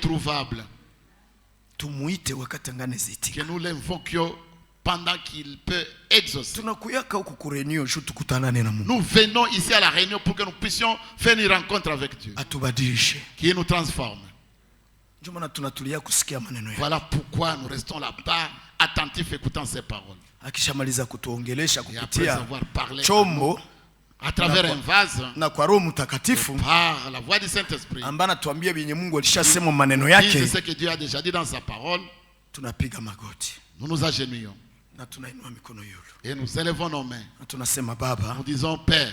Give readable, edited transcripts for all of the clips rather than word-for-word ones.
trouvable. Tumuite wakati angane ziti. Que nous l'invoquions pendant qu'il peut exaucer. Tunakuyaka huku kurenio shu tukutanane na Mungu. Nous venons ici à la réunion pour que nous puissions faire une rencontre avec Dieu. Atubadilishe. Qui nous transforme. Ndio maana tunatulia kusikia maneno yake. Voilà pourquoi nous restons là-bas attentifs écoutant ses paroles. Akishamaliza kutuongelesha kupitia chombo à travers un vase na kwa Roho Mtakatifu par la voix du Saint-Esprit. Ambana tuambia yenye Mungu alishasema maneno yake. C'est ce que Dieu a déjà dit dans sa parole. Tunapiga magoti. Nous nous agenouillons. Na tunainua mikono yetu. Et nous élevons nos mains. Na tunasema Baba. Nous disons Père.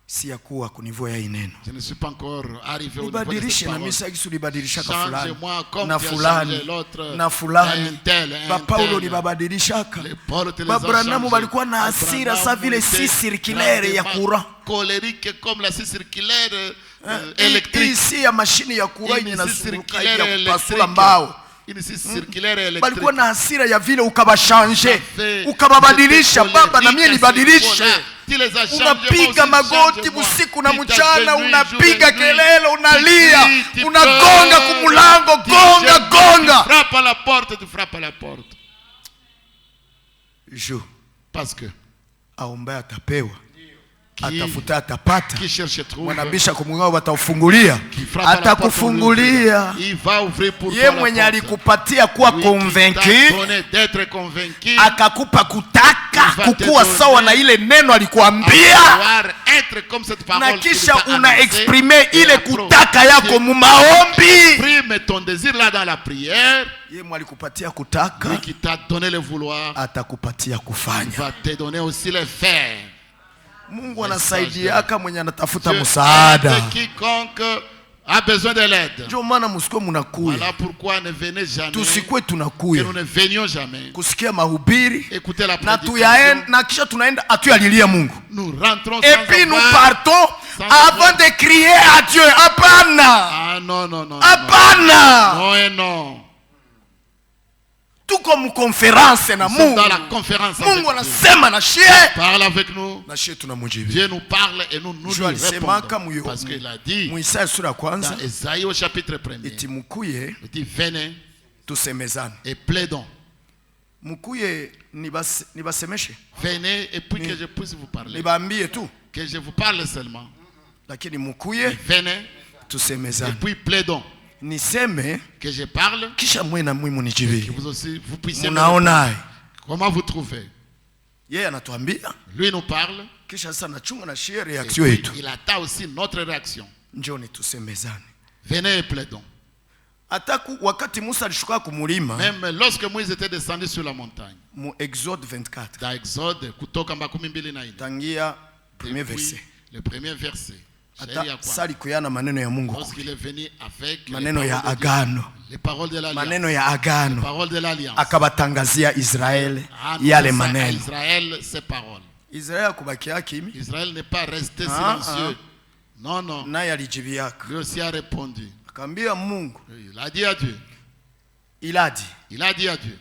Si ya kuwa kunivua ya ineno. Je ne suis pas encore arrivé au niveau de cette Libadilishe na parole. misa kisu libadilisha ka fulani. Change-moi comme na tu as fulani changé l'autre. Na fulani. Ba Paulo libabadilishaka. Ba Branham walikuwa na hasira sa vile si circulaire ya courant. Colérique comme la scie circulaire électrique. Ici ya mashini ya courant inazunguka ya kupasula mbao. Balikuwa na hasira ya vile ukabashanje, ukababadilisha. Baba na mimi nibadilishe. Unapiga magoti usiku na mchana, unapiga kelele, unalia, unagonga kumulango, gonga. Frappe à la porte, tu frappes à la porte. Parce que aomba atapewa, atafuta atapata, mwanabisha kumungao wataufungulia, atakufungulia. Ye mwenye alikupatia kuwa convaincu, akakupa kutaka kukuwa sawa na ile neno alikuambia, na kisha una exprimer ile kutaka yako mu maombi. Exprime ton désir là dans la prière. Ye mwenye alikupatia kutaka, lui qui t'a donné le vouloir, atakupatia kufanya, va te donner aussi le faire. Mungu anasaidiaka mwenye anatafuta msaada. Quiconque a besoin de l'aide. Ndio maana msikuwe mnakuya. Voilà pourquoi ne venez jamais. Tusikwe tunakuya. Que nous ne venions jamais. Kusikia mahubiri. Écouter la prédication. Na kisha tunaenda atuyalilia Mungu. Nous rentrons et puis nous partons avant de crier à Dieu. Hapana. Ah non. Hapana. Non et non. Tout comme conférence na Mungu. Dans la conférence Mungu anasema na shie. Parle avec nous. Na shie tunamjibu. Dieu nous parle et nous répondons. Parce qu'il a dit dans Esaïe au chapitre 1er. Eti mukuye. Il dit venez. Tusemezane. Et plaidons. Mukuye nibasemeshe. Venez et puis que je puisse vous parler. Nibaambie tu. Que je vous parle seulement. Lakini mukuye. Venez. Tusemezane. Et puis plaidons. Niseme que je parle, kisha mwe na mwe munijibe. Que vous aussi vous puissiez. Munaona comment vous trouvez? Yeye anatuambia, lui nous parle, kisha sasa nachunga na share reaction yetu. Il attend aussi notre réaction. Njoni tusemezane. Venez et plaidons. Ataku wakati Musa alishuka kumulima, même lorsque Moïse était descendu sur la montagne. Mu Exode 24. Dans Exode kutoka 24. Tangia premier verset. Le premier verset. Maneno ya Mungu. Lorsqu'il est venu avec maneno ya agano. Les paroles de l'alliance. Maneno ya agano. Les paroles de l'alliance. Akabatangazia Israel yale maneno. Israël ces paroles. Israël kubakia kimi. Israël n'est pas resté silencieux. Non. Naye alijibiaka. Lui aussi a répondu. Akambia Mungu. Il a dit à Dieu. Il a dit à Dieu.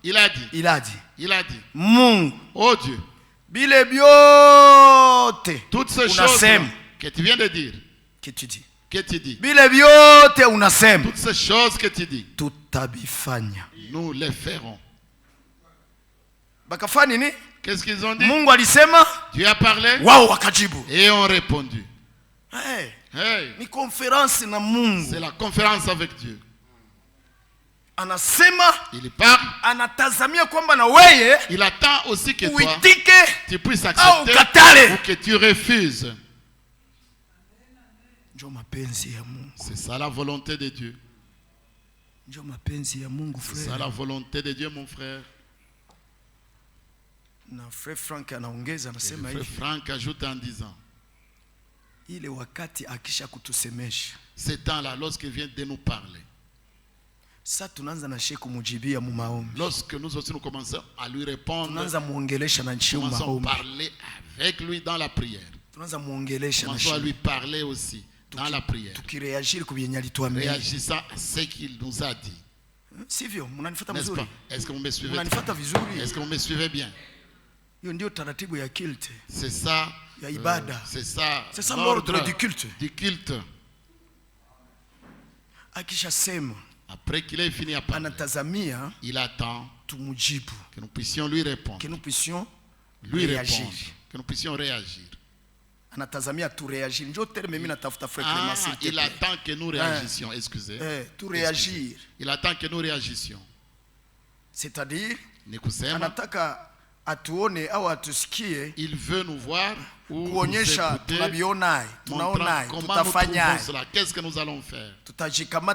Il a dit. Mungu. Oh Dieu. Bile biote. Toutes ces choses que tu viens de dire. Que tu dis. Bile biote unasema. Toutes ces choses que tu dis. Tutabifanya. Nous les ferons. Bakafanya nini? Qu'est-ce qu'ils ont dit? Mungu alisema. Dieu a parlé. Wao wakajibu. Et ont répondu. Hey. Ni conférence na Mungu. C'est la conférence avec Dieu. Anasema, il parle, anatazamia kwamba na wewe, il attend aussi que toi tu puisses accepter ou que tu refuses. C'est ça la volonté de Dieu. C'est ça la volonté de Dieu, mon frère. Na frère Frank anaongeza anasema hivi. Frère Frank ajoute en disant, ile wakati akisha kutusemesha, c'est temps là lorsqu'il vient de nous parler. Lorsque nous aussi nous commençons à lui répondre, nous commençons à parler avec lui dans la prière. Commençons à lui parler aussi dans la prière. Réagissant à ce qu'il nous a dit. N'est-ce pas? Est-ce que vous me suivez? Est-ce que vous me suivez bien? C'est ça. C'est ça l'ordre du culte. Après qu'il ait fini à parler, il attend que nous puissions lui répondre. Que nous puissions réagir. Il attend que nous réagissions. Excusez. Il attend que nous réagissions. C'est-à-dire, il veut nous voir ou nous écouter, montrant comment nous trouvons cela. Qu'est-ce que nous allons faire? Comment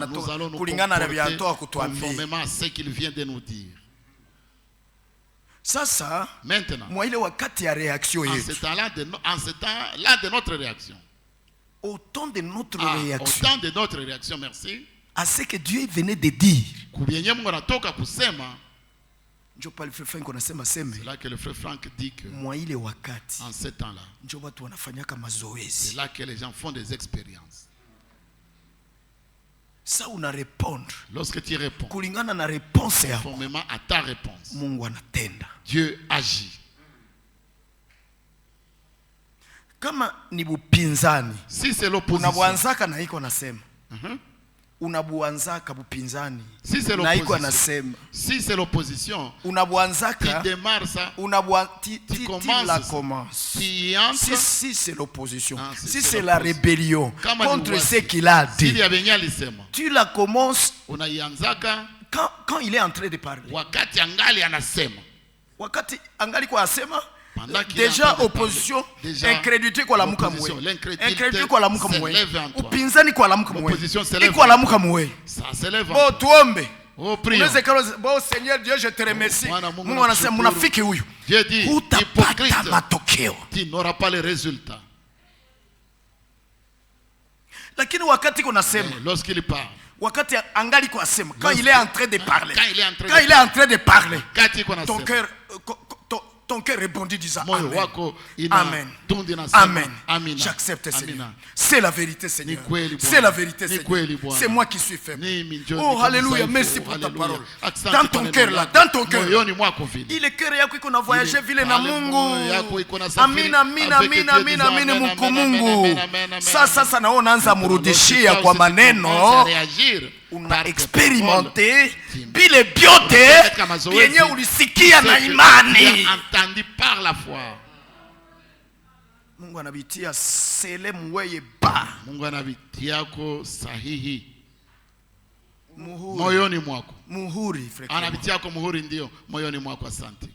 nous allons nous comporter conformément à ce qu'il vient de nous dire. Maintenant, en ce temps-là de notre réaction, au temps de notre réaction, merci, à ce que Dieu venait de dire. C'est là que le frère Franck dit que en ce temps-là, c'est là que les gens font des expériences. Ça on a répondre. Lorsque tu réponds conformément à ta réponse, Dieu agit. Si c'est l'opposition, si c'est l'opposition, tu démarres ça, tu commences, si c'est l'opposition, si c'est la rébellion contre ce qu'il a dit, tu la commences quand il est en train de parler. Déjà opposition, incrédulité kwa la muka mwe. Incrédulité kwa la muka mwe. Upinzani kwa la muka mwe. Kwa la muka mwe. Ça s'élève. Bon tuombe. Oh prions. Bon Seigneur Dieu, je te remercie. Mungu anasema munafiki huyu. Dieu dit, hypocrite, tu n'auras pas les résultats. Lakini wakati kuna sema. Lorsqu'il parle. Wakati angali kwa sema. Quand il est en train de parler. Quand il est en train de parler. Ton cœur répondit disant Amen. Amen. Amen. J'accepte, Seigneur. C'est la vérité, Seigneur. C'est la vérité, Seigneur. C'est moi qui suis faible. Oh, alléluia. Merci pour ta parole. Dans ton cœur là, dans ton cœur. Il est cœur yako iko na voyager vile na Mungu. Amina, amina, amina, amina, amina Mungu Mungu. Sasa naona anza murudishia kwa maneno. Una expérimenté bile biote yenye ulisikia na imani. Entendu par la foi. Mungu anabitia sele mweye ba. Mungu anabitia ko sahihi. Moyoni mwako. Muhuri frekema. Anabitia ko muhuri ndio moyoni mwako. Asante.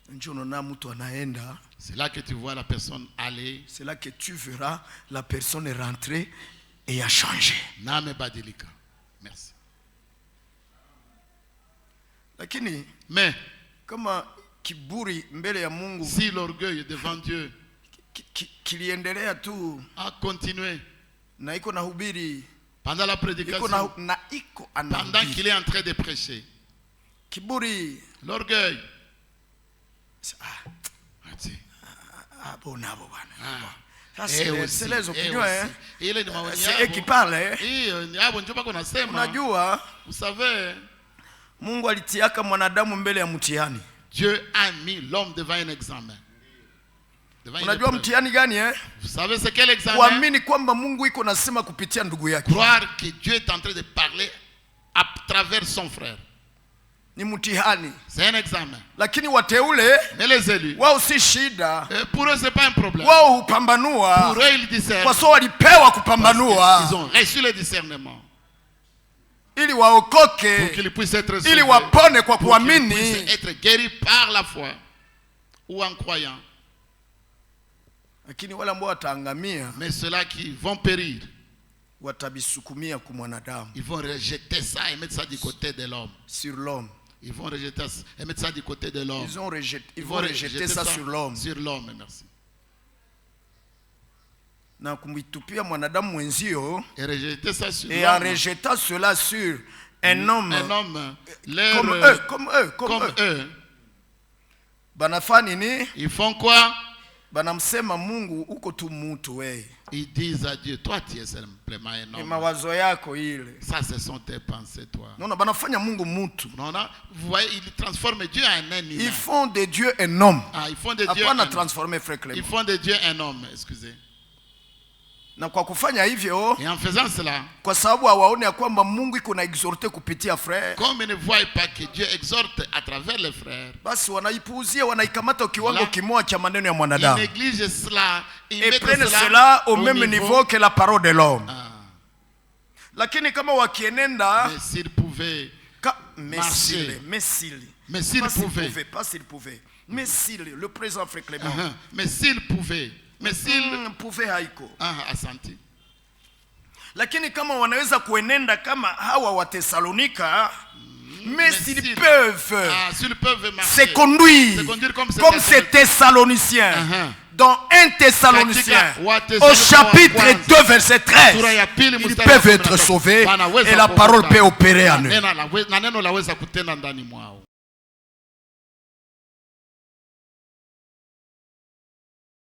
Njono na mtu anaenda. C'est là que tu vois la personne aller. C'est là que tu verras la personne rentrer et a changé. Name badilika. Merci. Lakini mais kama kiburi mbele ya Mungu, si l'orgueil devant Dieu kiliendelea tu a continué na iko na hubiri pendant la prédication, pendant qu'il est en train de prêcher, kiburi, l'orgueil, c'est les opinions, c'est eux qui parlent. Unajua, vous savez, Mungu alitiaka mwanadamu mbele ya mtihani. Dieu a mis l'homme devant un examen. Unajua mtihani gani Vous savez c'est quel examen? Kuamini kwamba Mungu iko nasema kupitia ndugu yake. Croire que Dieu est en train de parler à travers son frère. Ni mtihani. C'est un examen. Lakini wateule, mais les élus, wao si shida. Pour eux c'est pas un problème. Wao hupambanua. Pour eux ils discernent. Kwa sababu walipewa kupambanua. Ils ont reçu le discernement. Ili waokoke, pour qu'ils puissent être sauvés, ili wapone kwa kuamini, être guéris par la foi ou en croyant. Lakini wale ambao wataangamia, mais ceux-là qui vont périr, watabisukumia kwa mwanadamu. Ils vont rejeter ça et mettre ça du côté de l'homme. Sur l'homme. Ils vont rejeter ça et mettre ça du côté de l'homme. Ils vont rejeter ça sur l'homme. Sur l'homme, merci. Na kumwitupia mwanadamu mwenzio, et rejeter ça sur et en rejetant cela sur un homme, comme eux. Banafanya nini? Ils font quoi? Banamsema Mungu uko tu mtu wewe. Ils disent à Dieu, toi tu es simplement un homme. Mawazo yako ile. Ça ce sont tes pensées toi. Non, banafanya Mungu mtu. Non, vous voyez, ils transforment Dieu en un humain. Ils font de Dieu un homme. Ils font de Dieu un homme. Ils font de Dieu un homme, excusez. Na kwa kufanya hivyo, et en faisant cela, kwa sababu hawaone ya kwamba Mungu iko na exhorter kupitia frère, comme ils ne voient pas que Dieu exhorte à travers les frères, basi wanaipuuzia, wanaikamata kiwango kimoja cha maneno ya mwanadamu. Ils négligent cela, ils mettent cela au même niveau que la parole de l'homme. Lakini kama wakienenda, mais s'ils pouvaient marcher, mais s'ils pouvaient, mais s'il, le présent frère Clément, mais s'ils pouvaient, mais s'ils pouvaient haiko, asante. Lakini kama wanaweza kuenenda kama hawa wa Thessalonika, mais s'ils peuvent se conduire comme ces Thessaloniciens, dans 1 Thessaloniciens, au chapitre 2, verset 13, ils peuvent être sauvés et la parole peut opérer en eux.